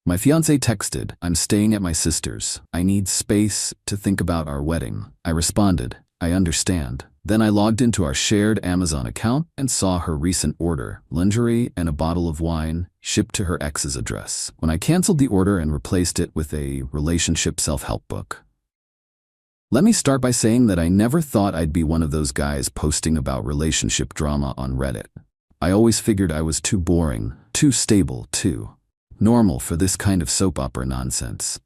My fiancé texted, "I'm staying at my sister's. I need space to think about our wedding." I responded, "I understand." Then I logged into our shared Amazon account and saw her recent order, lingerie and a bottle of wine, shipped to her ex's address. When I canceled the order and replaced it with a relationship self-help book. Let me start by saying that I never thought I'd be one of those guys posting about relationship drama on Reddit. I always figured I was too boring, too stable, too normal for this kind of soap opera nonsense.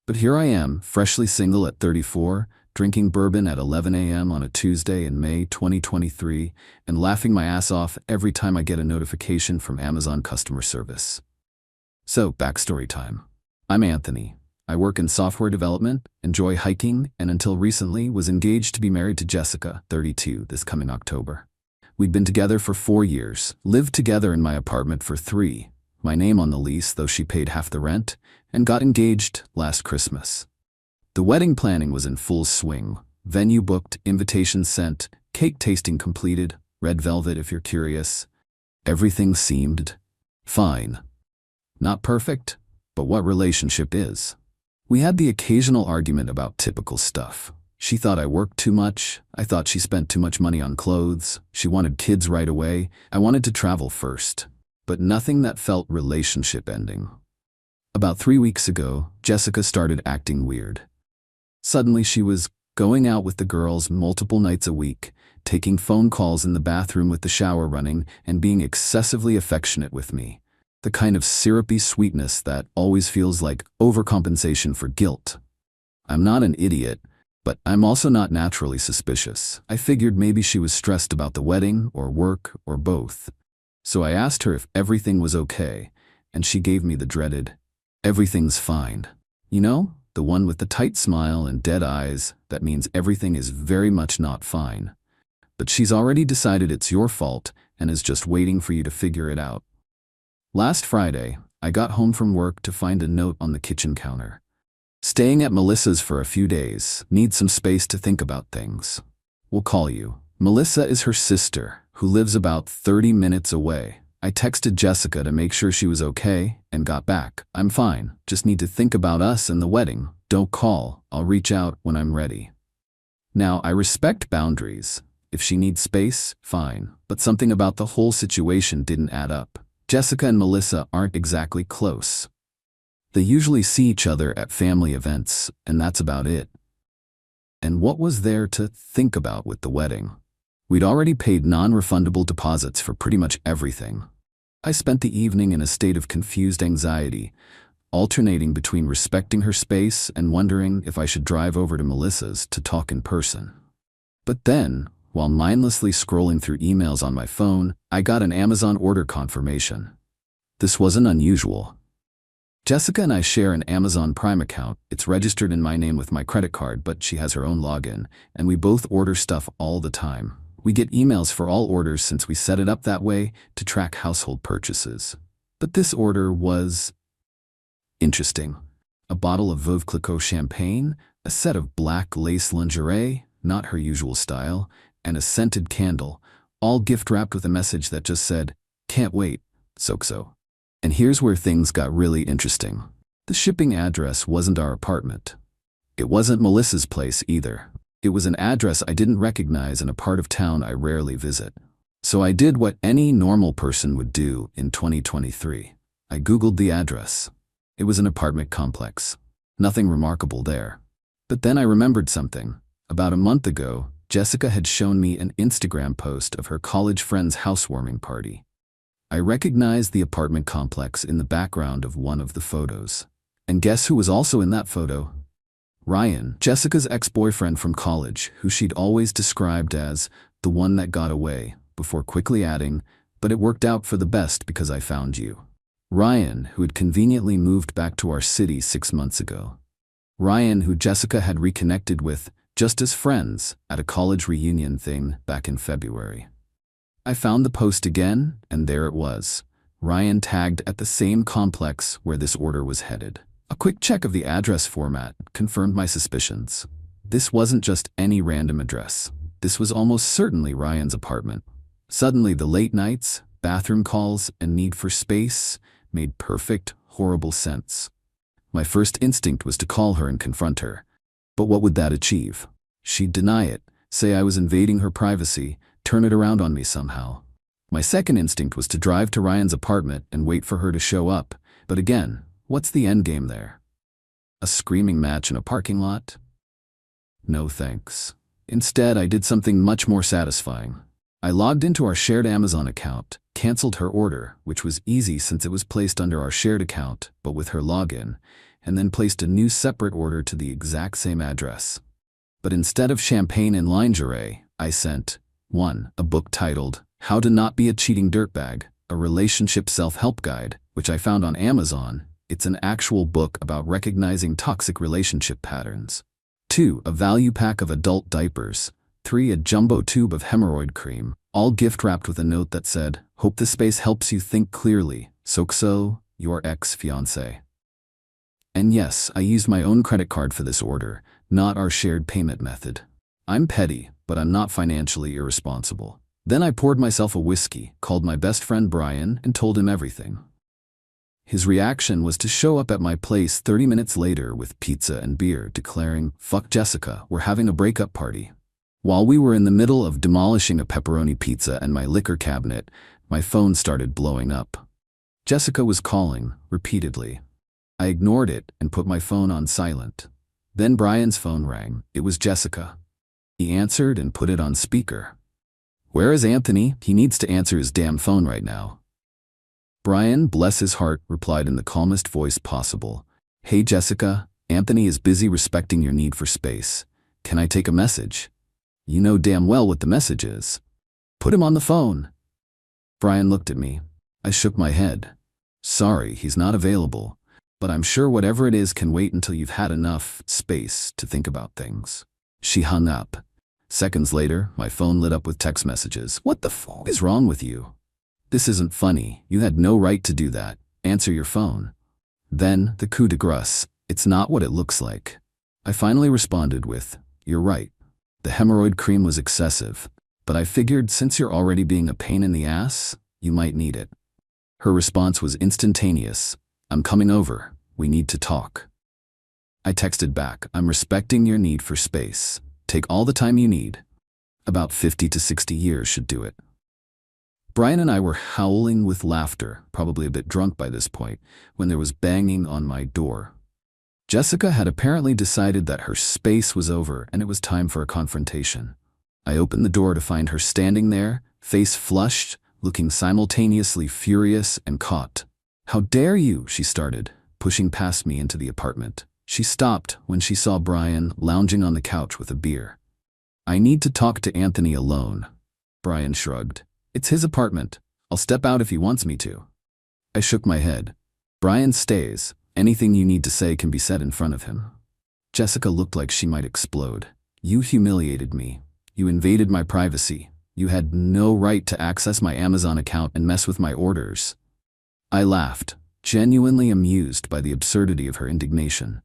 But here I am, freshly single at 34, drinking bourbon at 11 a.m. on a Tuesday in May 2023, and laughing my ass off every time I get a notification from Amazon customer service. So, backstory time. I'm Anthony. I work in software development, enjoy hiking, and until recently was engaged to be married to Jessica, 32, this coming October. We'd been together for 4 years, lived together in my apartment for 3, my name on the lease though she paid half the rent, and got engaged last Christmas. The wedding planning was in full swing. Venue booked, invitations sent, cake tasting completed, red velvet if you're curious. Everything seemed fine. Not perfect, but what relationship is? We had the occasional argument about typical stuff. She thought I worked too much. I thought she spent too much money on clothes. She wanted kids right away. I wanted to travel first. But nothing that felt relationship ending. About 3 weeks ago, Jessica started acting weird. Suddenly she was going out with the girls multiple nights a week, taking phone calls in the bathroom with the shower running, and being excessively affectionate with me. The kind of syrupy sweetness that always feels like overcompensation for guilt. I'm not an idiot, but I'm also not naturally suspicious. I figured maybe she was stressed about the wedding, or work, or both. So I asked her if everything was okay, and she gave me the dreaded, "Everything's fine." You know, the one with the tight smile and dead eyes that means everything is very much not fine. But she's already decided it's your fault and is just waiting for you to figure it out. Last Friday, I got home from work to find a note on the kitchen counter. "Staying at Melissa's for a few days. Need some space to think about things. We'll call you." Melissa is her sister, who lives about 30 minutes away. I texted Jessica to make sure she was okay and got back, "I'm fine, just need to think about us and the wedding. Don't call, I'll reach out when I'm ready." Now, I respect boundaries. If she needs space, fine, but something about the whole situation didn't add up. Jessica and Melissa aren't exactly close. They usually see each other at family events, and that's about it. And what was there to think about with the wedding? We'd already paid non-refundable deposits for pretty much everything. I spent the evening in a state of confused anxiety, alternating between respecting her space and wondering if I should drive over to Melissa's to talk in person. But then, while mindlessly scrolling through emails on my phone, I got an Amazon order confirmation. This wasn't unusual. Jessica and I share an Amazon Prime account. It's registered in my name with my credit card, but she has her own login, and we both order stuff all the time. We get emails for all orders since we set it up that way to track household purchases. But this order was interesting. A bottle of Veuve Clicquot champagne, a set of black lace lingerie, not her usual style, and a scented candle, all gift-wrapped with a message that just said, "Can't wait, so." And here's where things got really interesting. The shipping address wasn't our apartment. It wasn't Melissa's place either. It was an address I didn't recognize in a part of town I rarely visit. So I did what any normal person would do in 2023. I Googled the address. It was an apartment complex. Nothing remarkable there. But then I remembered something. About a month ago, Jessica had shown me an Instagram post of her college friend's housewarming party. I recognized the apartment complex in the background of one of the photos. And guess who was also in that photo? Ryan, Jessica's ex-boyfriend from college, who she'd always described as the one that got away, before quickly adding, "But it worked out for the best because I found you." Ryan, who had conveniently moved back to our city 6 months ago. Ryan, who Jessica had reconnected with just as friends at a college reunion thing back in February. I found the post again, and there it was. Ryan tagged at the same complex where this order was headed. A quick check of the address format confirmed my suspicions. This wasn't just any random address. This was almost certainly Ryan's apartment. Suddenly, the late nights, bathroom calls, and need for space made perfect, horrible sense. My first instinct was to call her and confront her. But what would that achieve? She'd deny it, say I was invading her privacy, turn it around on me somehow. My second instinct was to drive to Ryan's apartment and wait for her to show up. But again, what's the end game there? A screaming match in a parking lot? No thanks. Instead, I did something much more satisfying. I logged into our shared Amazon account, canceled her order, which was easy since it was placed under our shared account, but with her login, and then placed a new separate order to the exact same address. But instead of champagne and lingerie, I sent 1. A book titled How to Not Be a Cheating Dirtbag, a relationship self-help guide, which I found on Amazon. It's an actual book about recognizing toxic relationship patterns. 2. A value pack of adult diapers. 3. A jumbo tube of hemorrhoid cream, all gift-wrapped with a note that said, "Hope this space helps you think clearly. Sokso, your ex-fiancé." And yes, I used my own credit card for this order, not our shared payment method. I'm petty, but I'm not financially irresponsible. Then I poured myself a whiskey, called my best friend Brian, and told him everything. His reaction was to show up at my place 30 minutes later with pizza and beer, declaring, "Fuck Jessica, we're having a breakup party." While we were in the middle of demolishing a pepperoni pizza and my liquor cabinet, my phone started blowing up. Jessica was calling, repeatedly. I ignored it and put my phone on silent. Then Brian's phone rang. It was Jessica. He answered and put it on speaker. "Where is Anthony? He needs to answer his damn phone right now." Brian, bless his heart, replied in the calmest voice possible. "Hey Jessica, Anthony is busy respecting your need for space. Can I take a message? You know damn well what the message is. Put him on the phone." Brian looked at me. I shook my head. "Sorry, he's not available, but I'm sure whatever it is can wait until you've had enough space to think about things." She hung up. Seconds later, my phone lit up with text messages. "What the fuck is wrong with you? This isn't funny. You had no right to do that. Answer your phone." Then, the coup de grace. "It's not what it looks like." I finally responded with, "You're right. The hemorrhoid cream was excessive, but I figured since you're already being a pain in the ass, you might need it." Her response was instantaneous. "I'm coming over. We need to talk." I texted back, "I'm respecting your need for space. Take all the time you need. About 50 to 60 years should do it." Brian and I were howling with laughter, probably a bit drunk by this point, when there was banging on my door. Jessica had apparently decided that her space was over and it was time for a confrontation. I opened the door to find her standing there, face flushed, looking simultaneously furious and caught. "How dare you?" she started, pushing past me into the apartment. She stopped when she saw Brian lounging on the couch with a beer. "I need to talk to Anthony alone." Brian shrugged. "It's his apartment. I'll step out if he wants me to." I shook my head. "Brian stays. Anything you need to say can be said in front of him." Jessica looked like she might explode. "You humiliated me. You invaded my privacy. You had no right to access my Amazon account and mess with my orders." I laughed, genuinely amused by the absurdity of her indignation.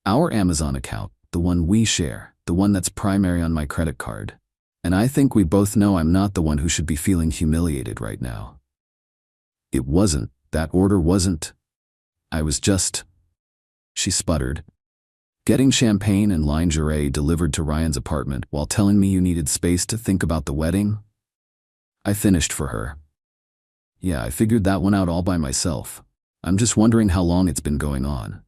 "Our Amazon account, the one we share, the one that's primary on my credit card. And I think we both know I'm not the one who should be feeling humiliated right now." "It wasn't. That order wasn't. I was just..." She sputtered. "Getting champagne and lingerie delivered to Ryan's apartment while telling me you needed space to think about the wedding?" I finished for her. "Yeah, I figured that one out all by myself. I'm just wondering how long it's been going on."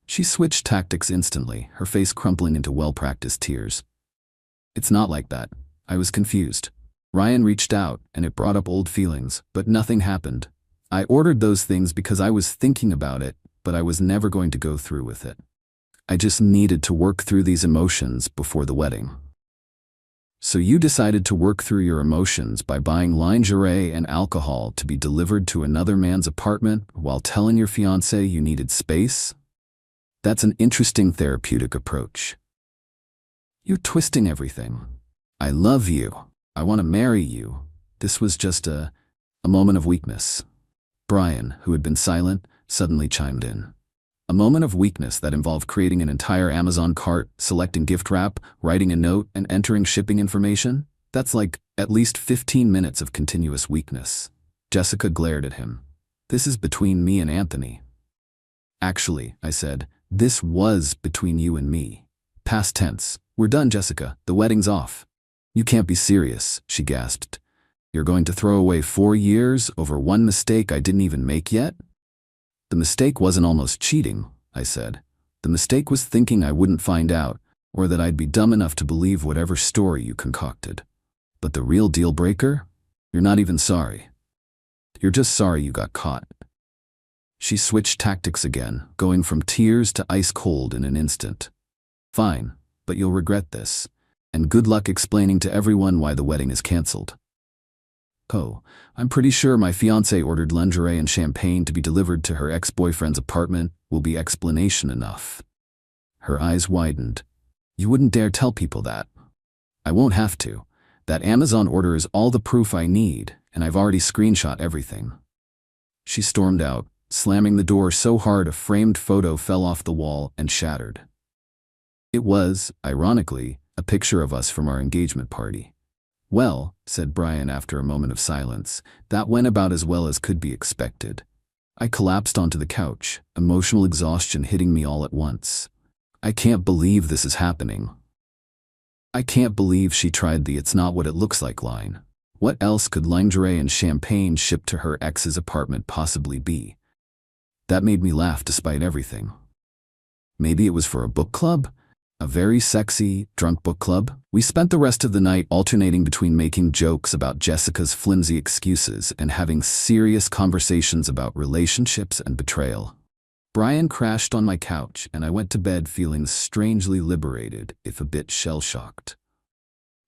She switched tactics instantly, her face crumpling into well-practiced tears. "It's not like that. I was confused. Ryan reached out, and it brought up old feelings, but nothing happened. I ordered those things because I was thinking about it, but I was never going to go through with it. I just needed to work through these emotions before the wedding." "So you decided to work through your emotions by buying lingerie and alcohol to be delivered to another man's apartment while telling your fiancé you needed space? That's an interesting therapeutic approach. You're twisting everything. I love you. I want to marry you. This was just a moment of weakness." Brian, who had been silent, suddenly chimed in. "A moment of weakness that involved creating an entire Amazon cart, selecting gift wrap, writing a note, and entering shipping information? That's like at least 15 minutes of continuous weakness." Jessica glared at him. "This is between me and Anthony." Actually, I said, this was between you and me. Past tense. We're done, Jessica. The wedding's off. You can't be serious, she gasped. You're going to throw away 4 years over one mistake I didn't even make yet? The mistake wasn't almost cheating, I said. The mistake was thinking I wouldn't find out, or that I'd be dumb enough to believe whatever story you concocted. But the real deal breaker? You're not even sorry. You're just sorry you got caught. She switched tactics again, going from tears to ice cold in an instant. Fine, but you'll regret this. And good luck explaining to everyone why the wedding is canceled. Oh, I'm pretty sure my fiancée ordered lingerie and champagne to be delivered to her ex-boyfriend's apartment will be explanation enough. Her eyes widened. You wouldn't dare tell people that. I won't have to. That Amazon order is all the proof I need, and I've already screenshot everything. She stormed out, slamming the door so hard a framed photo fell off the wall and shattered. It was, ironically, a picture of us from our engagement party. Well, said Brian after a moment of silence, that went about as well as could be expected. I collapsed onto the couch, emotional exhaustion hitting me all at once. I can't believe this is happening. I can't believe she tried the "it's not what it looks like" line. What else could lingerie and champagne shipped to her ex's apartment possibly be? That made me laugh despite everything. Maybe it was for a book club? A very sexy, drunk book club? We spent the rest of the night alternating between making jokes about Jessica's flimsy excuses and having serious conversations about relationships and betrayal. Brian crashed on my couch, and I went to bed feeling strangely liberated, if a bit shell-shocked.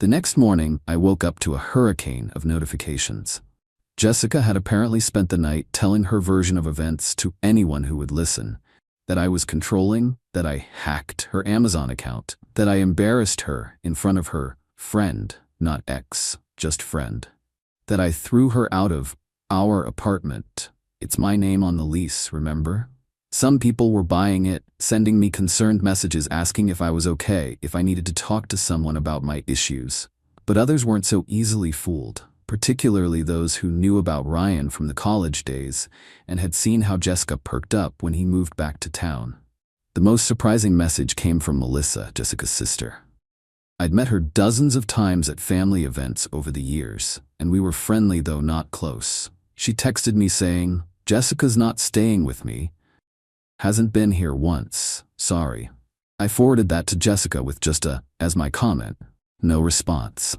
The next morning, I woke up to a hurricane of notifications. Jessica had apparently spent the night telling her version of events to anyone who would listen. That I was controlling, that I hacked her Amazon account, that I embarrassed her in front of her friend, not ex, just friend. That I threw her out of our apartment. It's my name on the lease, remember? Some people were buying it, sending me concerned messages asking if I was okay, if I needed to talk to someone about my issues. But others weren't so easily fooled, particularly those who knew about Ryan from the college days and had seen how Jessica perked up when he moved back to town. The most surprising message came from Melissa, Jessica's sister. I'd met her dozens of times at family events over the years, and we were friendly though not close. She texted me saying, "Jessica's not staying with me. Hasn't been here once, sorry." I forwarded that to Jessica with just a, as my comment. No response.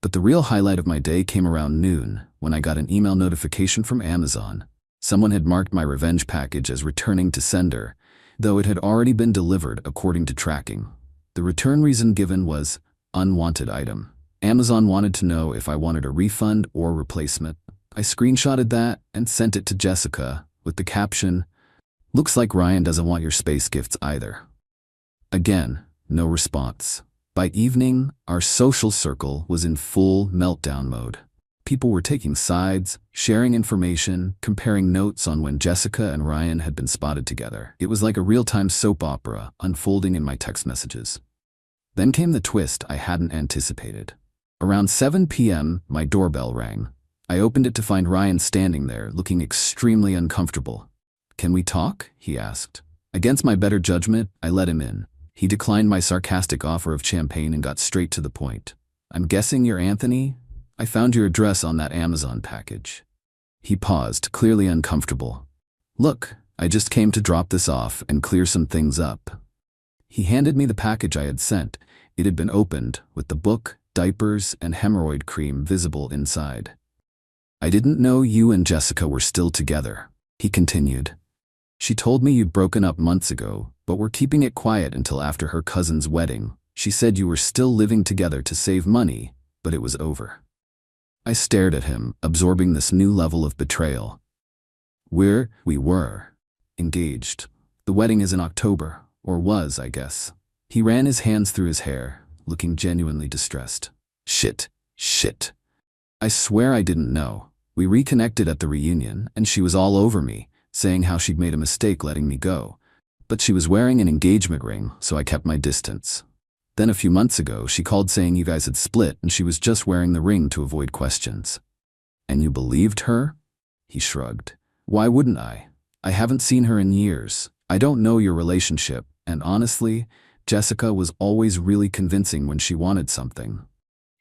But the real highlight of my day came around noon, when I got an email notification from Amazon. Someone had marked my revenge package as returning to sender, though it had already been delivered according to tracking. The return reason given was unwanted item. Amazon wanted to know if I wanted a refund or replacement. I screenshotted that and sent it to Jessica with the caption, "Looks like Ryan doesn't want your space gifts either." Again, no response. By evening, our social circle was in full meltdown mode. People were taking sides, sharing information, comparing notes on when Jessica and Ryan had been spotted together. It was like a real-time soap opera unfolding in my text messages. Then came the twist I hadn't anticipated. Around 7 p.m., my doorbell rang. I opened it to find Ryan standing there, looking extremely uncomfortable. "Can we talk?" he asked. Against my better judgment, I let him in. He declined my sarcastic offer of champagne and got straight to the point. "I'm guessing you're Anthony? I found your address on that Amazon package." He paused, clearly uncomfortable. "Look, I just came to drop this off and clear some things up." He handed me the package I had sent. It had been opened, with the book, diapers, and hemorrhoid cream visible inside. "I didn't know you and Jessica were still together," he continued. "She told me you'd broken up months ago, but were keeping it quiet until after her cousin's wedding. She said you were still living together to save money, but it was over." I stared at him, absorbing this new level of betrayal. We were engaged. The wedding is in October, or was, I guess. He ran his hands through his hair, looking genuinely distressed. Shit. I swear I didn't know. We reconnected at the reunion, and she was all over me, saying how she'd made a mistake letting me go. But she was wearing an engagement ring, so I kept my distance. Then a few months ago, she called saying you guys had split and she was just wearing the ring to avoid questions. "And you believed her?" He shrugged. "Why wouldn't I? I haven't seen her in years. I don't know your relationship, and honestly, Jessica was always really convincing when she wanted something.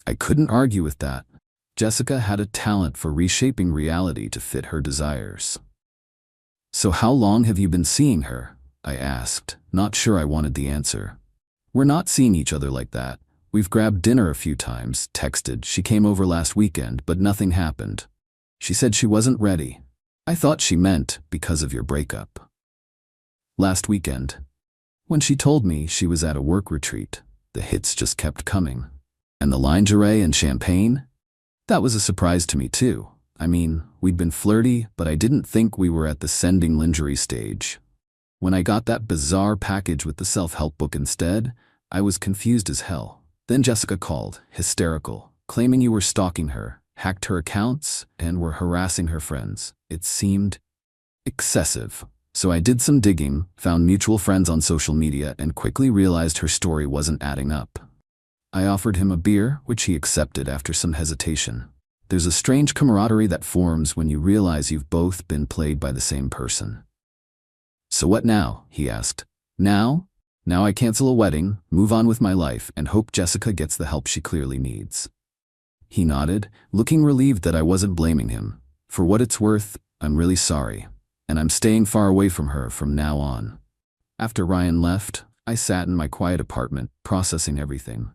I couldn't argue with that. Jessica had a talent for reshaping reality to fit her desires. So how long have you been seeing her? I asked, not sure I wanted the answer. We're not seeing each other like that. We've grabbed dinner a few times, texted. She came over last weekend, but nothing happened. She said she wasn't ready. I thought she meant because of your breakup. Last weekend, when she told me she was at a work retreat, the hits just kept coming. And the lingerie and champagne? That was a surprise to me too. I mean, we'd been flirty, but I didn't think we were at the sending lingerie stage. When I got that bizarre package with the self-help book instead, I was confused as hell. Then Jessica called, hysterical, claiming you were stalking her, hacked her accounts, and were harassing her friends. It seemed excessive. So I did some digging, found mutual friends on social media, and quickly realized her story wasn't adding up. I offered him a beer, which he accepted after some hesitation. There's a strange camaraderie that forms when you realize you've both been played by the same person. So what now? He asked. Now? Now I cancel a wedding, move on with my life, and hope Jessica gets the help she clearly needs. He nodded, looking relieved that I wasn't blaming him. For what it's worth, I'm really sorry, and I'm staying far away from her from now on. After Ryan left, I sat in my quiet apartment, processing everything.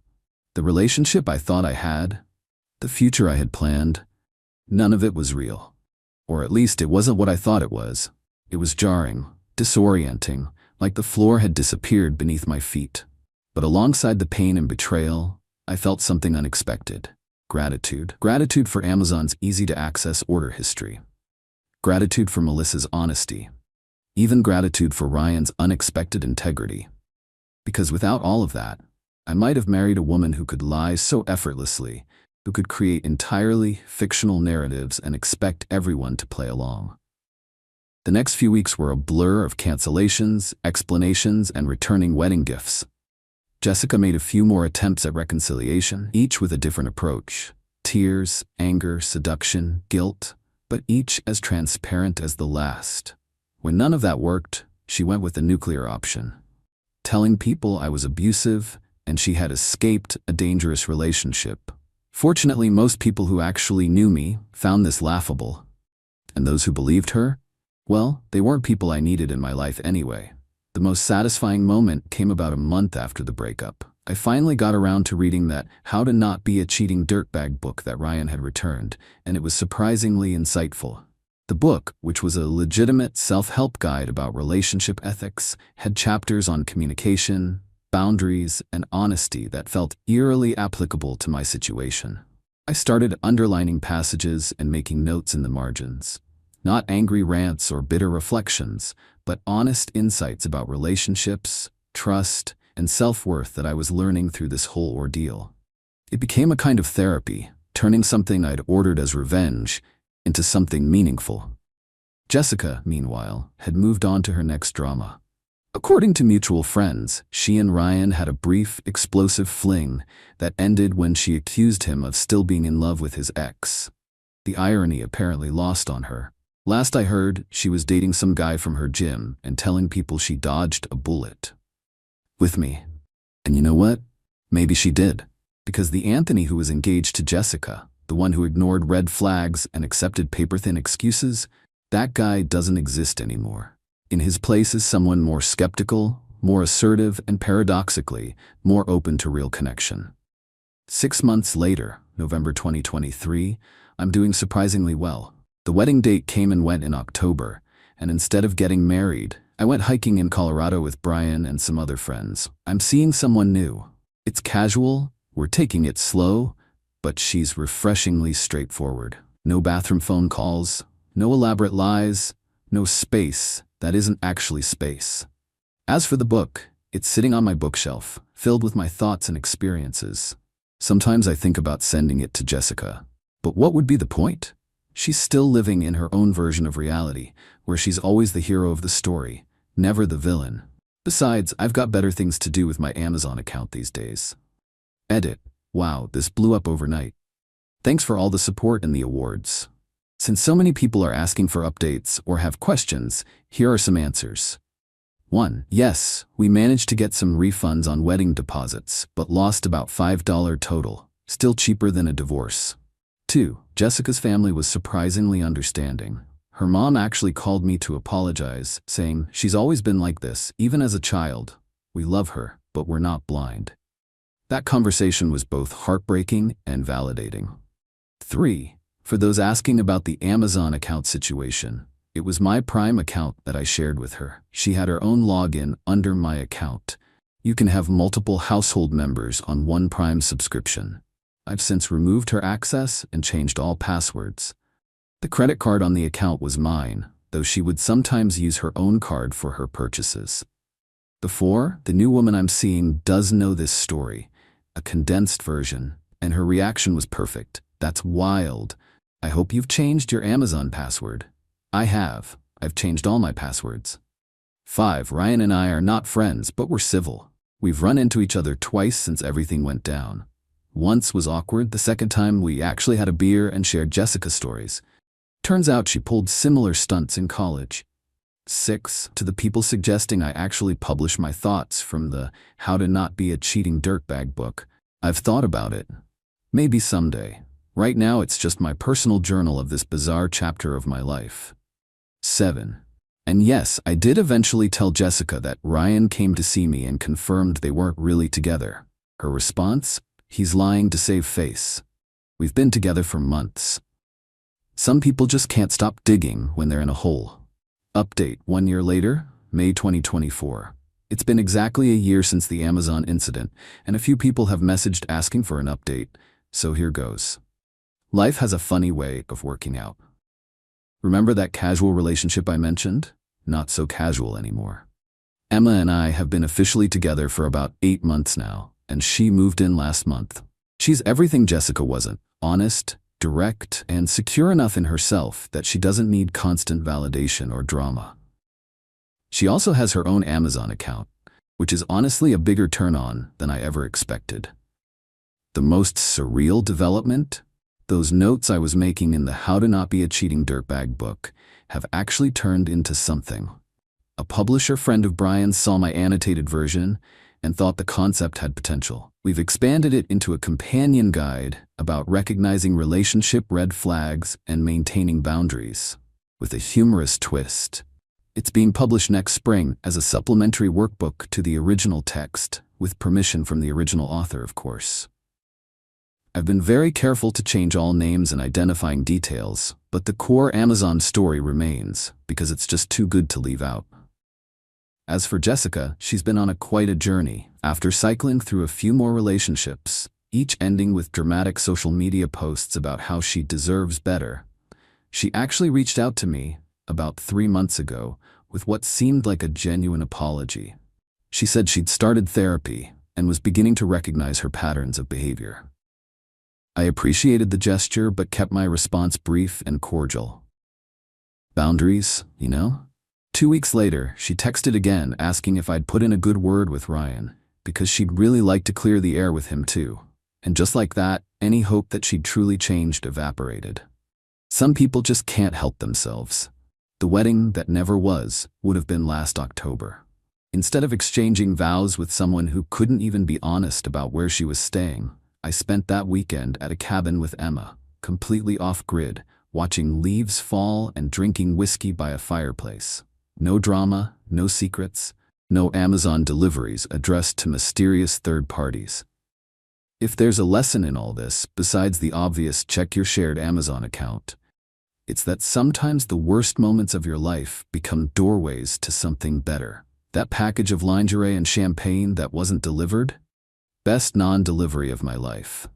The relationship I thought I had, the future I had planned, none of it was real. Or at least it wasn't what I thought it was. It was jarring, disorienting, like the floor had disappeared beneath my feet. But alongside the pain and betrayal, I felt something unexpected. Gratitude. Gratitude for Amazon's easy-to-access order history. Gratitude for Melissa's honesty. Even gratitude for Ryan's unexpected integrity. Because without all of that, I might have married a woman who could lie so effortlessly, who could create entirely fictional narratives and expect everyone to play along. The next few weeks were a blur of cancellations, explanations, and returning wedding gifts. Jessica made a few more attempts at reconciliation, each with a different approach. Tears, anger, seduction, guilt, but each as transparent as the last. When none of that worked, she went with the nuclear option, telling people I was abusive and she had escaped a dangerous relationship. Fortunately, most people who actually knew me found this laughable. And those who believed her? Well, they weren't people I needed in my life anyway. The most satisfying moment came about a month after the breakup. I finally got around to reading that How to Not Be a Cheating Dirtbag book that Ryan had returned, and it was surprisingly insightful. The book, which was a legitimate self-help guide about relationship ethics, had chapters on communication, boundaries, and honesty that felt eerily applicable to my situation. I started underlining passages and making notes in the margins. Not angry rants or bitter reflections, but honest insights about relationships, trust, and self-worth that I was learning through this whole ordeal. It became a kind of therapy, turning something I'd ordered as revenge into something meaningful. Jessica, meanwhile, had moved on to her next drama. According to mutual friends, she and Ryan had a brief, explosive fling that ended when she accused him of still being in love with his ex. The irony apparently lost on her. Last I heard, she was dating some guy from her gym and telling people she dodged a bullet. With me. And you know what? Maybe she did. Because the Anthony who was engaged to Jessica, the one who ignored red flags and accepted paper-thin excuses, that guy doesn't exist anymore. In his place is someone more skeptical, more assertive, and paradoxically, more open to real connection. 6 months later, November 2023, I'm doing surprisingly well. The wedding date came and went in October, and instead of getting married, I went hiking in Colorado with Brian and some other friends. I'm seeing someone new. It's casual, we're taking it slow, but she's refreshingly straightforward. No bathroom phone calls, no elaborate lies, no space that isn't actually space. As for the book, it's sitting on my bookshelf, filled with my thoughts and experiences. Sometimes I think about sending it to Jessica. But what would be the point? She's still living in her own version of reality, where she's always the hero of the story, never the villain. Besides, I've got better things to do with my Amazon account these days. Edit. Wow, this blew up overnight. Thanks for all the support and the awards. Since so many people are asking for updates or have questions, here are some answers. 1. Yes, we managed to get some refunds on wedding deposits, but lost about $5 total, still cheaper than a divorce. 2. Jessica's family was surprisingly understanding. Her mom actually called me to apologize, saying, "She's always been like this, even as a child. We love her, but we're not blind." That conversation was both heartbreaking and validating. 3. For those asking about the Amazon account situation, it was my Prime account that I shared with her. She had her own login under my account. You can have multiple household members on one Prime subscription. I've since removed her access and changed all passwords. The credit card on the account was mine, though she would sometimes use her own card for her purchases. 4. The new woman I'm seeing does know this story, a condensed version, and her reaction was perfect. "That's wild. I hope you've changed your Amazon password." I have. I've changed all my passwords. 5. Ryan and I are not friends, but we're civil. We've run into each other twice since everything went down. Once was awkward. The second time we actually had a beer and shared Jessica stories. Turns out she pulled similar stunts in college. 6. To the people suggesting I actually publish my thoughts from the How to Not Be a Cheating Dirtbag book, I've thought about it. Maybe someday. Right now it's just my personal journal of this bizarre chapter of my life. 7. And yes, I did eventually tell Jessica that Ryan came to see me and confirmed they weren't really together. Her response? "He's lying to save face. We've been together for months." Some people just can't stop digging when they're in a hole. Update 1 year later, May 2024. It's been exactly a year since the Amazon incident, and a few people have messaged asking for an update, so here goes. Life has a funny way of working out. Remember that casual relationship I mentioned? Not so casual anymore. Emma and I have been officially together for about 8 months now, and she moved in last month. She's everything Jessica wasn't: honest, direct, and secure enough in herself that she doesn't need constant validation or drama. She also has her own Amazon account, which is honestly a bigger turn-on than I ever expected. The most surreal development? Those notes I was making in the How to Not Be a Cheating Dirtbag book have actually turned into something. A publisher friend of Brian's saw my annotated version and thought the concept had potential. We've expanded it into a companion guide about recognizing relationship red flags and maintaining boundaries, with a humorous twist. It's being published next spring as a supplementary workbook to the original text, with permission from the original author, of course. I've been very careful to change all names and identifying details, but the core Amazon story remains, because it's just too good to leave out. As for Jessica, she's been on quite a journey, after cycling through a few more relationships, each ending with dramatic social media posts about how she deserves better. She actually reached out to me about 3 months ago with what seemed like a genuine apology. She said she'd started therapy and was beginning to recognize her patterns of behavior. I appreciated the gesture but kept my response brief and cordial. Boundaries, you know? 2 weeks later, she texted again asking if I'd put in a good word with Ryan, because she'd really like to clear the air with him too. And just like that, any hope that she'd truly changed evaporated. Some people just can't help themselves. The wedding that never was would have been last October. Instead of exchanging vows with someone who couldn't even be honest about where she was staying, I spent that weekend at a cabin with Emma, completely off-grid, watching leaves fall and drinking whiskey by a fireplace. No drama, no secrets, no Amazon deliveries addressed to mysterious third parties. If there's a lesson in all this, besides the obvious check your shared Amazon account, it's that sometimes the worst moments of your life become doorways to something better. That package of lingerie and champagne that wasn't delivered? Best non-delivery of my life.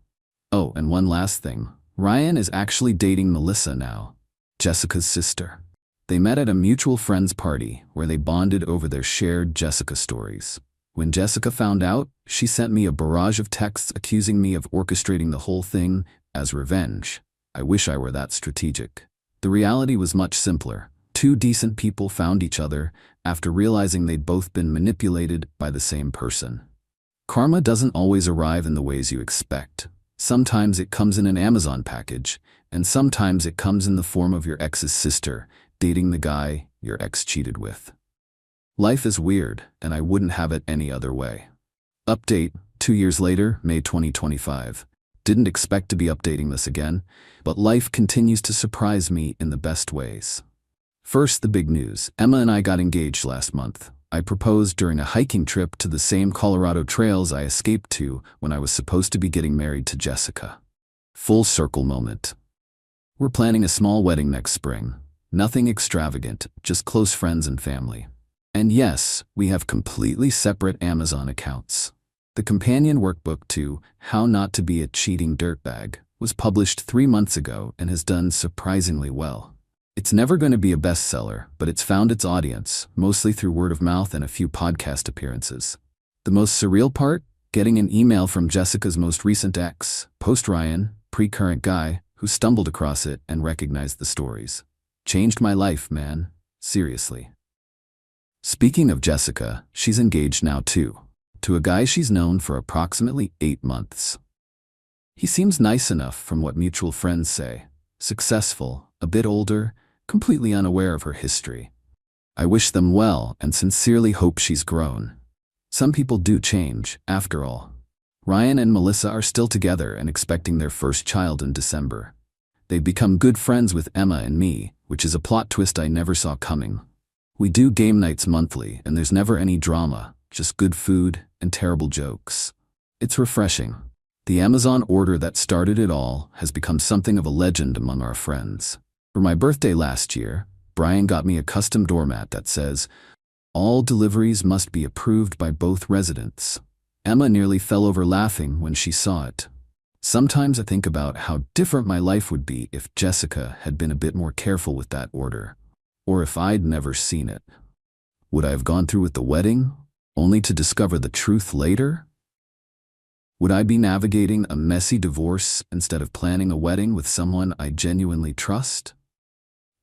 Oh, and one last thing. Ryan is actually dating Melissa now, Jessica's sister. They met at a mutual friend's party where they bonded over their shared Jessica stories. When Jessica found out, she sent me a barrage of texts accusing me of orchestrating the whole thing as revenge. I wish I were that strategic. The reality was much simpler. 2 decent people found each other after realizing they'd both been manipulated by the same person. Karma doesn't always arrive in the ways you expect. Sometimes it comes in an Amazon package, and sometimes it comes in the form of your ex's sister dating the guy your ex cheated with. Life is weird, and I wouldn't have it any other way. Update, 2 years later, May 2025. Didn't expect to be updating this again, but life continues to surprise me in the best ways. First, the big news. Emma and I got engaged last month. I proposed during a hiking trip to the same Colorado trails I escaped to when I was supposed to be getting married to Jessica. Full circle moment. We're planning a small wedding next spring. Nothing extravagant, just close friends and family. And yes, we have completely separate Amazon accounts. The companion workbook to How Not to Be a Cheating Dirtbag was published 3 months ago and has done surprisingly well. It's never going to be a bestseller, but it's found its audience, mostly through word of mouth and a few podcast appearances. The most surreal part? Getting an email from Jessica's most recent ex, post-Ryan, pre-current guy, who stumbled across it and recognized the stories. Changed my life, man. Seriously. Speaking of Jessica, she's engaged now too, to a guy she's known for approximately 8 months. He seems nice enough from what mutual friends say. Successful, a bit older, completely unaware of her history. I wish them well and sincerely hope she's grown. Some people do change, after all. Ryan and Melissa are still together and expecting their first child in December. They've become good friends with Emma and me, which is a plot twist I never saw coming. We do game nights monthly, and there's never any drama, just good food and terrible jokes. It's refreshing. The Amazon order that started it all has become something of a legend among our friends. For my birthday last year, Brian got me a custom doormat that says, "All deliveries must be approved by both residents." Emma nearly fell over laughing when she saw it. Sometimes I think about how different my life would be if Jessica had been a bit more careful with that order. Or if I'd never seen it. Would I have gone through with the wedding, only to discover the truth later? Would I be navigating a messy divorce instead of planning a wedding with someone I genuinely trust?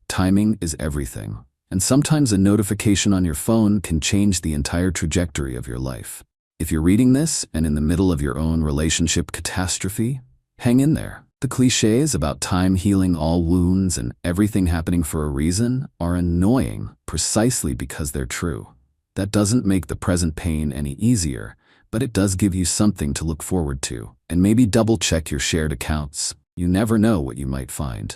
Timing is everything, and sometimes a notification on your phone can change the entire trajectory of your life. If you're reading this and in the middle of your own relationship catastrophe, hang in there. The cliches about time healing all wounds and everything happening for a reason are annoying precisely because they're true. That doesn't make the present pain any easier, but it does give you something to look forward to. And maybe double-check your shared accounts. You never know what you might find.